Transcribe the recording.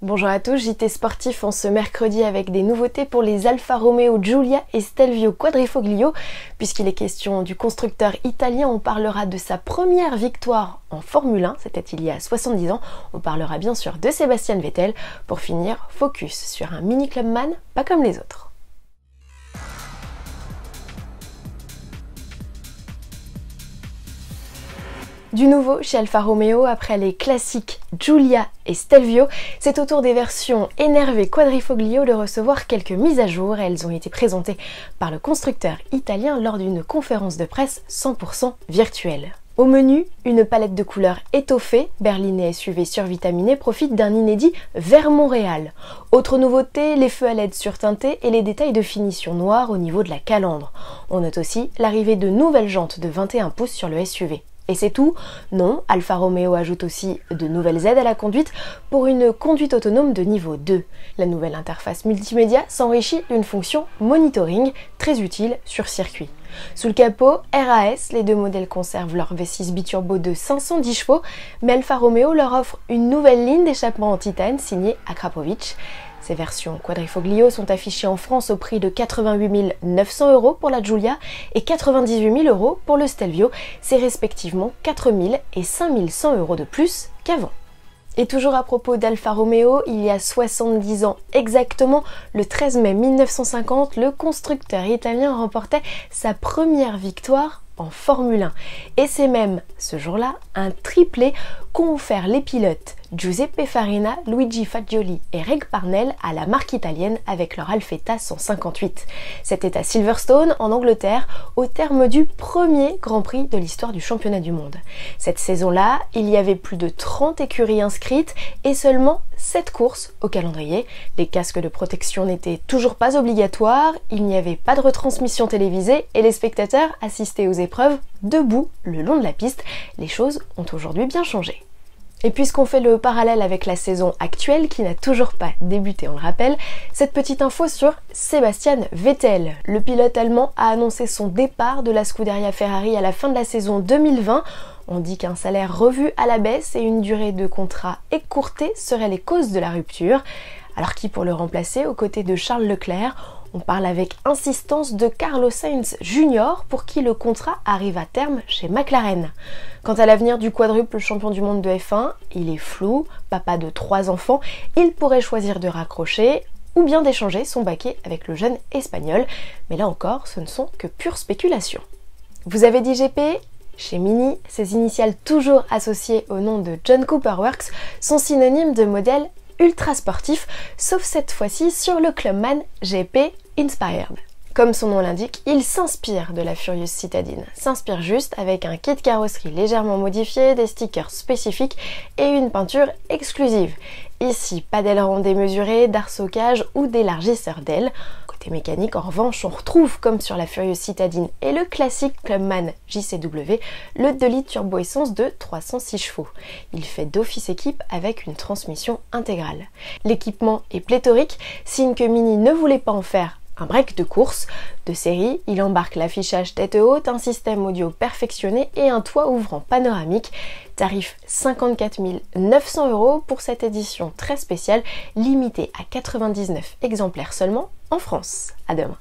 Bonjour à tous, JT Sportif en ce mercredi avec des nouveautés pour les Alfa Romeo Giulia et Stelvio Quadrifoglio. Puisqu'il est question du constructeur italien, on parlera de sa première victoire en Formule 1, c'était il y a 70 ans. On parlera bien sûr de Sébastien Vettel. Pour finir, focus sur un mini clubman pas comme les autres. Du nouveau chez Alfa Romeo, après les classiques Giulia et Stelvio, c'est au tour des versions énervées Quadrifoglio de recevoir quelques mises à jour. Elles ont été présentées par le constructeur italien lors d'une conférence de presse 100% virtuelle. Au menu, une palette de couleurs étoffée, berline SUV survitaminé profite d'un inédit vert Montréal. Autre nouveauté, les feux à LED surteintés et les détails de finition noire au niveau de la calandre. On note aussi l'arrivée de nouvelles jantes de 21 pouces sur le SUV. Et c'est tout? Non, Alfa Romeo ajoute aussi de nouvelles aides à la conduite pour une conduite autonome de niveau 2. La nouvelle interface multimédia s'enrichit d'une fonction monitoring très utile sur circuit. Sous le capot, RAS, les deux modèles conservent leur V6 biturbo de 510 chevaux, mais Alfa Romeo leur offre une nouvelle ligne d'échappement en titane signée Akrapovic. Ces versions Quadrifoglio sont affichées en France au prix de 88 900 € pour la Giulia et 98 000 € pour le Stelvio. C'est respectivement 4 000 et 5 100 € de plus qu'avant. Et toujours à propos d'Alfa Romeo, il y a 70 ans exactement, le 13 mai 1950, le constructeur italien remportait sa première victoire en Formule 1. Et c'est même, ce jour-là, un triplé qu'ont offert les pilotes Giuseppe Farina, Luigi Fagioli et Reg Parnell à la marque italienne avec leur Alfetta 158. C'était à Silverstone, en Angleterre, au terme du premier Grand Prix de l'histoire du championnat du monde. Cette saison-là, il y avait plus de 30 écuries inscrites et seulement 7 courses au calendrier. Les casques de protection n'étaient toujours pas obligatoires, il n'y avait pas de retransmission télévisée et les spectateurs assistaient aux épreuves debout le long de la piste. Les choses ont aujourd'hui bien changé. Et puisqu'on fait le parallèle avec la saison actuelle qui n'a toujours pas débuté, on le rappelle, cette petite info sur Sébastien Vettel. Le pilote allemand a annoncé son départ de la Scuderia Ferrari à la fin de la saison 2020. On dit qu'un salaire revu à la baisse et une durée de contrat écourtée seraient les causes de la rupture. Alors qui pour le remplacer aux côtés de Charles Leclerc? On parle avec insistance de Carlos Sainz Jr. pour qui le contrat arrive à terme chez McLaren. Quant à l'avenir du quadruple champion du monde de F1, il est flou. Papa de 3 enfants, il pourrait choisir de raccrocher ou bien d'échanger son baquet avec le jeune espagnol. Mais là encore, ce ne sont que pures spéculations. Vous avez dit GP ? Chez Mini, ces initiales toujours associées au nom de John Cooper Works sont synonymes de modèle ultra sportif, sauf cette fois-ci sur le Clubman GP Inspired. Comme son nom l'indique, il s'inspire de la Furious Citadine. S'inspire juste avec un kit carrosserie légèrement modifié, des stickers spécifiques et une peinture exclusive. Ici, pas d'aileron démesuré, d'arceau-cage ou d'élargisseur d'aile. Côté mécanique, en revanche, on retrouve, comme sur la Furious Citadine et le classique Clubman JCW, le 2 litres turbo essence de 306 chevaux. Il fait d'office équipe avec une transmission intégrale. L'équipement est pléthorique, signe que Mini ne voulait pas en faire un break de course. De série, il embarque l'affichage tête haute, un système audio perfectionné et un toit ouvrant panoramique. Tarif 54 900 € pour cette édition très spéciale, limitée à 99 exemplaires seulement en France. À demain.